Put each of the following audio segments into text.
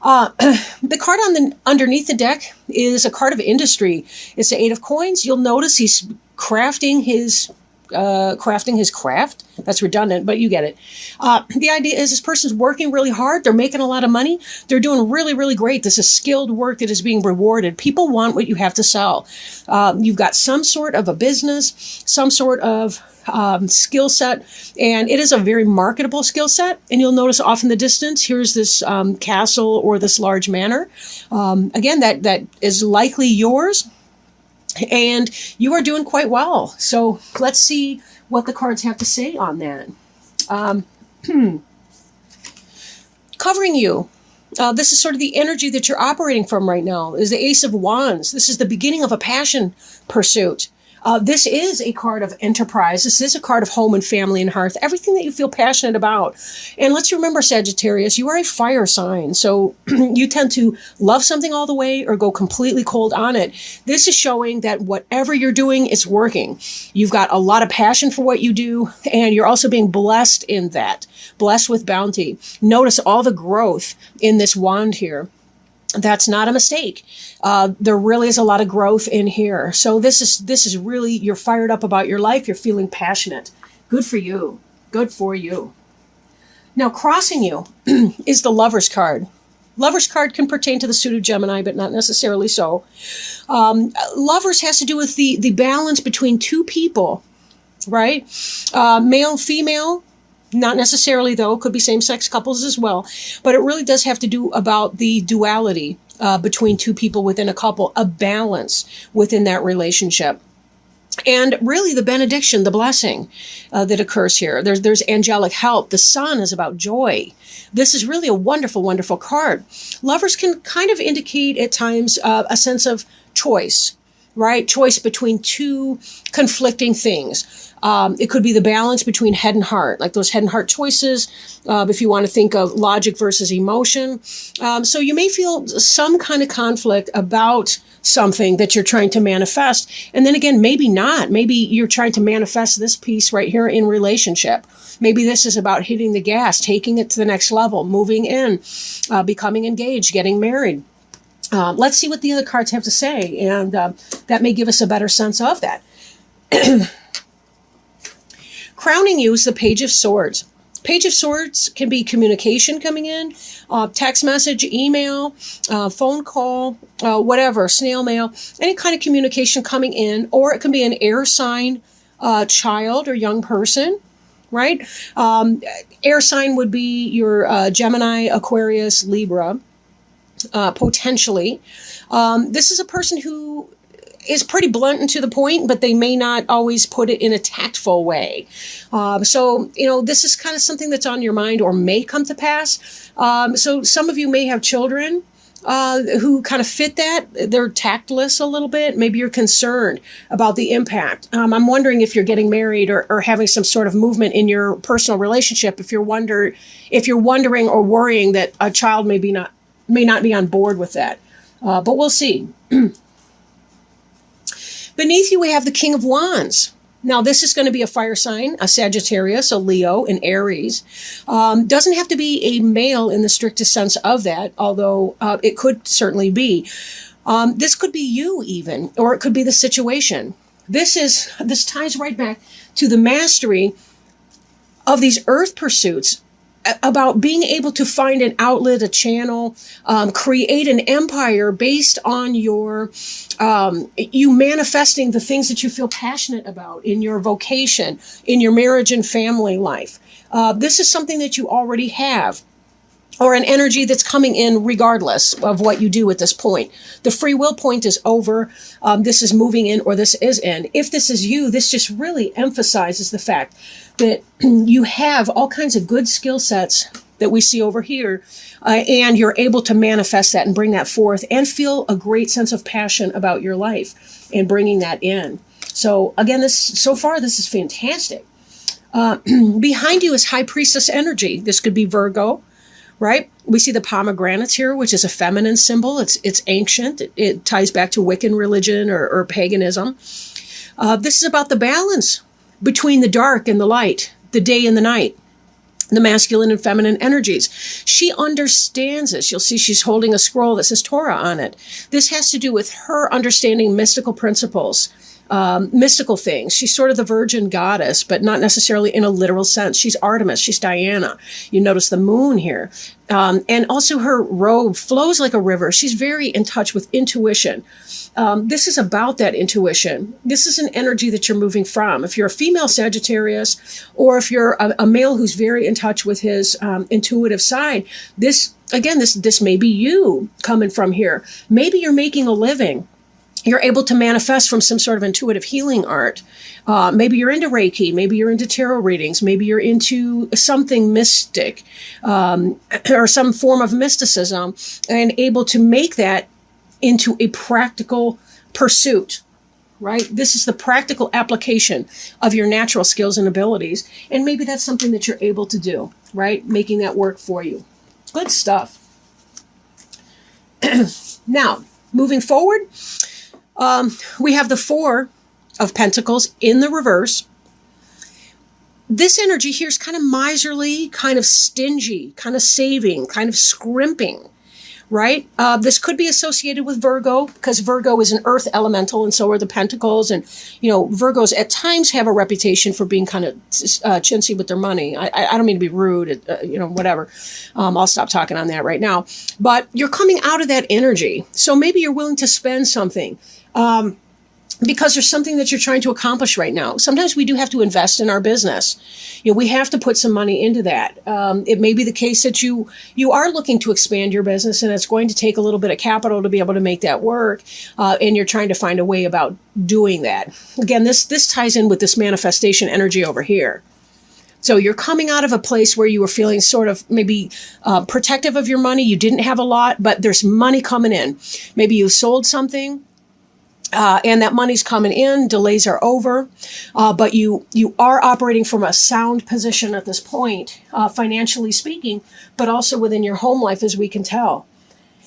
The card underneath the deck is a card of industry. It's the Eight of Coins. You'll notice he's crafting his craft. That's redundant, but you get it. The idea is this person's working really hard. They're making a lot of money. They're doing really, really great. This is skilled work that is being rewarded. People want what you have to sell. You've got some sort of a business, some sort of skill set, and it is a very marketable skill set. And you'll notice off in the distance, here's this castle or this large manor. Again, that is likely yours. And you are doing quite well. So let's see what the cards have to say on that. Covering you. This is sort of the energy that you're operating from right now. Is the Ace of Wands. This is the beginning of a passion pursuit. This is a card of enterprise. This is a card of home and family and hearth, everything that you feel passionate about. And let's remember, Sagittarius, you are a fire sign. So you tend to love something all the way or go completely cold on it. This is showing that whatever you're doing is working. You've got a lot of passion for what you do, and you're also being blessed in that, blessed with bounty. Notice all the growth in this wand here. That's not a mistake. There really is a lot of growth in here. So this is really, you're fired up about your life. You're feeling passionate. Good for you. Good for you. Now, crossing you is the Lover's card. Lover's card can pertain to the suit of Gemini, but not necessarily so. Lovers has to do with the balance between two people, right? Male, female. Not necessarily, though. Could be same-sex couples as well. But it really does have to do about the duality between two people within a couple, a balance within that relationship. And really the benediction, the blessing that occurs here. There's angelic help. The sun is about joy. This is really a wonderful, wonderful card. Lovers can kind of indicate at times a sense of choice, right? Choice between two conflicting things. It could be the balance between head and heart, like those head and heart choices, if you want to think of logic versus emotion. So you may feel some kind of conflict about something that you're trying to manifest. And then again, maybe not. Maybe you're trying to manifest this piece right here in relationship. Maybe this is about hitting the gas, taking it to the next level, moving in, becoming engaged, getting married. Let's see what the other cards have to say, and that may give us a better sense of that. Crowning you is the Page of Swords. Page of Swords can be communication coming in, text message, email, phone call, whatever, snail mail, any kind of communication coming in, or it can be an air sign, child or young person, right? Air sign would be your Gemini, Aquarius, Libra, potentially. This is a person who is pretty blunt and to the point, but they may not always put it in a tactful way. So, this is kind of something that's on your mind or may come to pass. So some of you may have children who kind of fit that. They're tactless a little bit. Maybe you're concerned about the impact. I'm wondering if you're getting married or having some sort of movement in your personal relationship, if you're wondering or worrying that a child may not be on board with that. But we'll see. Beneath you, we have the King of Wands. Now, this is going to be a fire sign, a Sagittarius, a Leo, an Aries. Doesn't have to be a male in the strictest sense of that, although it could certainly be. This could be you even, or it could be the situation. This ties right back to the mastery of these earth pursuits, about being able to find an outlet, a channel, create an empire based on you manifesting the things that you feel passionate about in your vocation, in your marriage and family life. This is something that you already have, or an energy that's coming in regardless of what you do at this point. The free will point is over. This is moving in, or this is in. If this is you, this just really emphasizes the fact that you have all kinds of good skill sets that we see over here, and you're able to manifest that and bring that forth and feel a great sense of passion about your life and bringing that in. So again, so far, this is fantastic. Behind you is High Priestess energy. This could be Virgo, right? We see the pomegranates here, which is a feminine symbol. It's ancient. It ties back to Wiccan religion or paganism. This is about the balance between the dark and the light, the day and the night. the masculine and feminine energies. She understands this. You'll see she's holding a scroll that says Torah on it. This has to do with her understanding mystical principles, mystical things. She's sort of the virgin goddess, but not necessarily in a literal sense. She's Artemis. She's Diana. You notice the moon here. And also her robe flows like a river. She's very in touch with intuition. This is about that intuition. This is an energy that you're moving from. If you're a female Sagittarius, or if you're a male who's very in touch with his intuitive side, this may be you coming from here. Maybe you're making a living. You're able to manifest from some sort of intuitive healing art. Maybe you're into Reiki. Maybe you're into tarot readings. Maybe you're into something mystic, or some form of mysticism, and able to make that into a practical pursuit, right? This is the practical application of your natural skills and abilities. And maybe that's something that you're able to do, right? Making that work for you. Good stuff. Now, moving forward, we have the Four of Pentacles in the reverse. This energy here is kind of miserly, kind of stingy, kind of saving, kind of scrimping, right? This could be associated with Virgo, because Virgo is an earth elemental, and so are the Pentacles. And, Virgos at times have a reputation for being kind of chintzy with their money. I don't mean to be rude, whatever. I'll stop talking on that right now. But you're coming out of that energy. So maybe you're willing to spend something. Because there's something that you're trying to accomplish right now. Sometimes we do have to invest in our business. We have to put some money into that. It may be the case that you are looking to expand your business, and it's going to take a little bit of capital to be able to make that work. And you're trying to find a way about doing that. Again, this ties in with this manifestation energy over here. So you're coming out of a place where you were feeling sort of maybe protective of your money. You didn't have a lot, but there's money coming in. Maybe you sold something. And that money's coming in, delays are over, but you are operating from a sound position at this point, financially speaking, but also within your home life, as we can tell.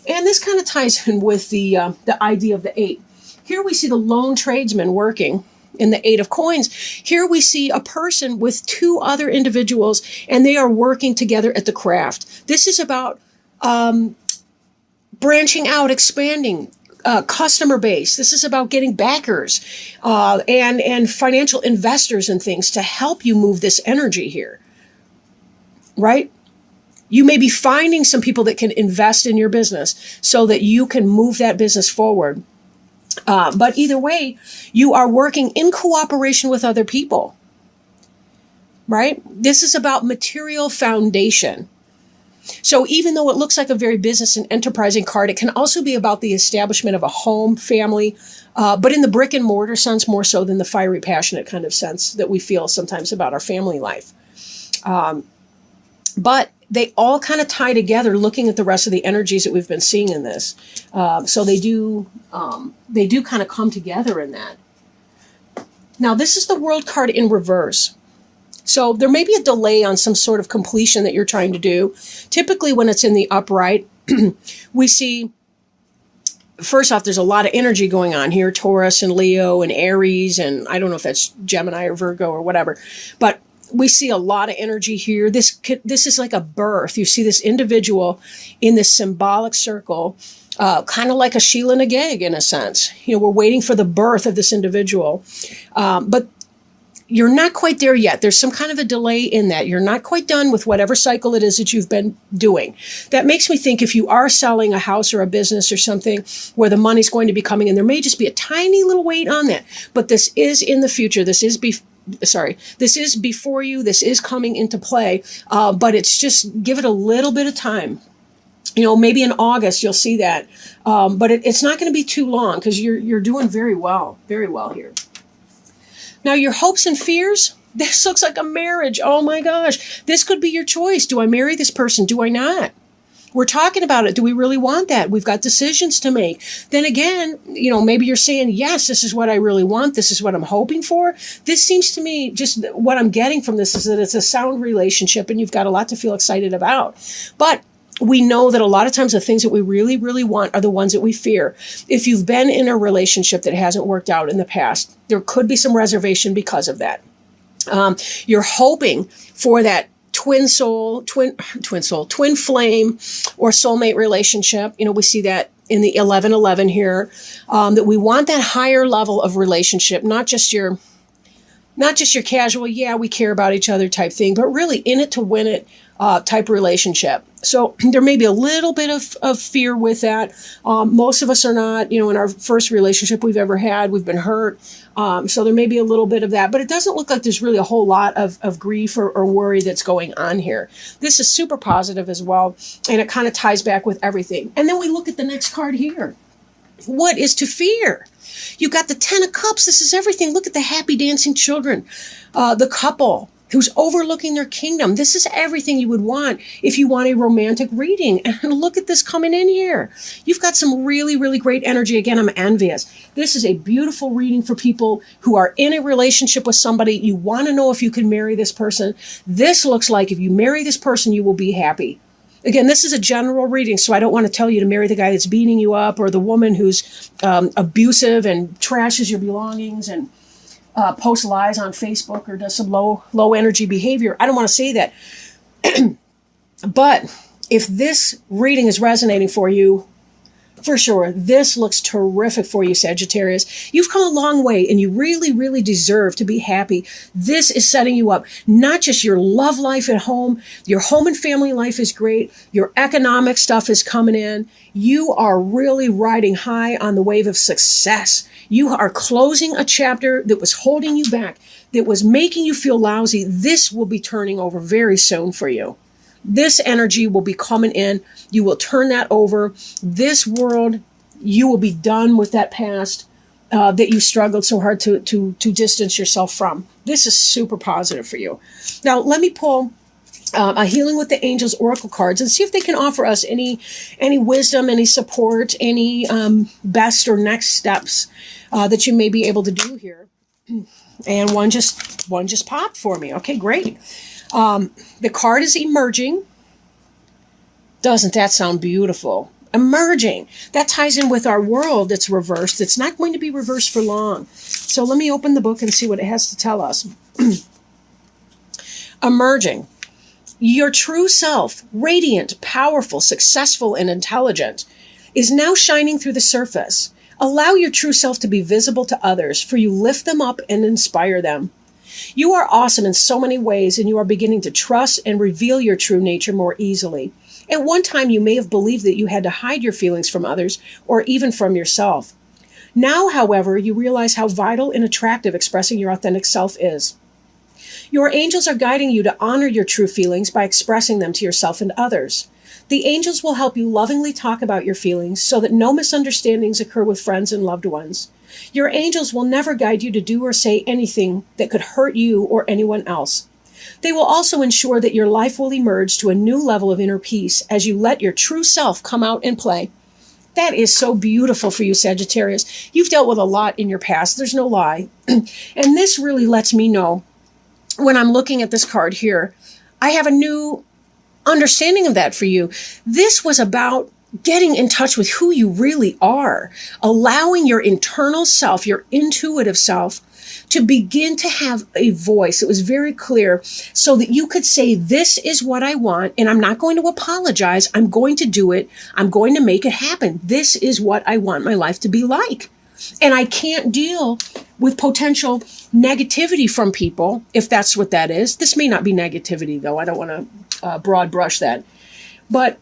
And this kind of ties in with the idea of the Eight. Here we see the lone tradesman working in the Eight of Coins. Here we see a person with two other individuals, and they are working together at the craft. This is about branching out, expanding, customer base. This is about getting backers and financial investors and things to help you move this energy here, right? You may be finding some people that can invest in your business so that you can move that business forward. But either way, you are working in cooperation with other people, right? This is about material foundation. So even though it looks like a very business and enterprising card, it can also be about the establishment of a home, family, but in the brick and mortar sense more so than the fiery, passionate kind of sense that we feel sometimes about our family life. But they all kind of tie together looking at the rest of the energies that we've been seeing in this. So they do kind of come together in that. Now, this is the World card in reverse. So there may be a delay on some sort of completion that you're trying to do. Typically when it's in the upright, we see, first off, there's a lot of energy going on here, Taurus and Leo and Aries, and I don't know if that's Gemini or Virgo or whatever, but we see a lot of energy here. This is like a birth. You see this individual in this symbolic circle, kind of like a Sheila and Agag in a sense. We're waiting for the birth of this individual, but you're not quite there yet. There's some kind of a delay in that. You're not quite done with whatever cycle it is that you've been doing. That makes me think if you are selling a house or a business or something where the money's going to be coming in, there may just be a tiny little wait on that. But this is in the future. This is before you. This is coming into play. But it's just give it a little bit of time. Maybe in August you'll see that. But it's not going to be too long because you're doing very well here. Now, your hopes and fears, this looks like a marriage. Oh my gosh, this could be your choice. Do I marry this person? Do I not? We're talking about it. Do we really want that? We've got decisions to make. Then again, maybe you're saying, yes, this is what I really want. This is what I'm hoping for. This seems to me, just what I'm getting from this is that it's a sound relationship and you've got a lot to feel excited about. But we know that a lot of times the things that we really, really want are the ones that we fear. If you've been in a relationship that hasn't worked out in the past, there could be some reservation because of that. You're hoping for that twin soul, twin flame, or soulmate relationship. You know, we see that in the 1111 here, that we want that higher level of relationship, not just your casual, yeah, we care about each other type thing, but really in it to win it type relationship. So there may be a little bit of fear with that. Most of us are not, in our first relationship we've ever had, we've been hurt. So there may be a little bit of that, but it doesn't look like there's really a whole lot of grief or worry that's going on here. This is super positive as well, and it kind of ties back with everything. And then we look at the next card here. What is to fear? You got the 10 of Cups. This is everything. Look at the happy dancing children, the couple who's overlooking their kingdom. This is everything you would want if you want a romantic reading. And look at this coming in here. You've got some really, really great energy. Again, I'm envious. This is a beautiful reading for people who are in a relationship with somebody. You want to know if you can marry this person. This looks like if you marry this person, you will be happy. Again, this is a general reading, so I don't want to tell you to marry the guy that's beating you up or the woman who's abusive and trashes your belongings and posts lies on Facebook or does some low energy behavior. I don't want to say that. But if this reading is resonating for you, for sure, this looks terrific for you, Sagittarius. You've come a long way and you really, really deserve to be happy. This is setting you up. Not just your love life at home, your home and family life is great. Your economic stuff is coming in. You are really riding high on the wave of success. You are closing a chapter that was holding you back, that was making you feel lousy. This will be turning over very soon for you. This energy will be coming in. You will turn that over. This world, you will be done with that past that you struggled so hard to distance yourself from. This is super positive for you. Now, let me pull a Healing with the Angels Oracle cards and see if they can offer us any wisdom, any support, any best or next steps that you may be able to do here. And one just popped for me. Okay, great. The card is emerging. Doesn't that sound beautiful? Emerging. That ties in with our world that's reversed. It's not going to be reversed for long. So let me open the book and see what it has to tell us. Emerging. Your true self, radiant, powerful, successful, and intelligent, is now shining through the surface. Allow your true self to be visible to others, for you lift them up and inspire them. You are awesome in so many ways, and you are beginning to trust and reveal your true nature more easily. At one time, you may have believed that you had to hide your feelings from others or even from yourself. Now, however, you realize how vital and attractive expressing your authentic self is. Your angels are guiding you to honor your true feelings by expressing them to yourself and others. The angels will help you lovingly talk about your feelings so that no misunderstandings occur with friends and loved ones. Your angels will never guide you to do or say anything that could hurt you or anyone else. They will also ensure that your life will emerge to a new level of inner peace as you let your true self come out and play. That is so beautiful for you, Sagittarius. You've dealt with a lot in your past. There's no lie. And this really lets me know, when I'm looking at this card here, I have a new understanding of that for you. This was about getting in touch with who you really are, allowing your internal self, your intuitive self, to begin to have a voice. It was very clear so that you could say, this is what I want, and I'm not going to apologize. I'm going to do it. I'm going to make it happen. This is what I want my life to be like. And I can't deal with potential negativity from people, if that's what that is. This may not be negativity, though. I don't want to broad brush that. But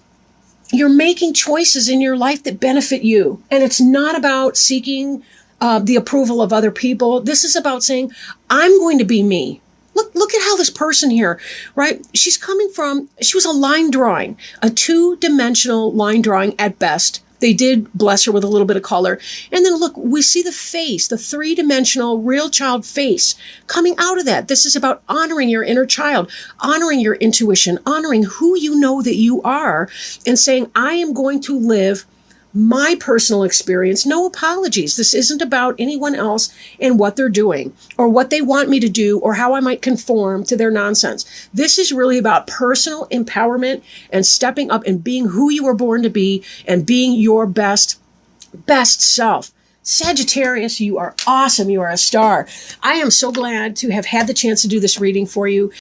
you're making choices in your life that benefit you. And it's not about seeking the approval of other people. This is about saying, I'm going to be me. Look at how this person here, right? She was a line drawing, a 2-dimensional line drawing at best. They did bless her with a little bit of color. And then look, we see the face, the 3-dimensional real child face coming out of that. This is about honoring your inner child, honoring your intuition, honoring who you know that you are, and saying, I am going to live my personal experience. No apologies. This isn't about anyone else and what they're doing or what they want me to do or how I might conform to their nonsense. This is really about personal empowerment and stepping up and being who you were born to be and being your best self. Sagittarius, you are awesome. You are a star. I am so glad to have had the chance to do this reading for you.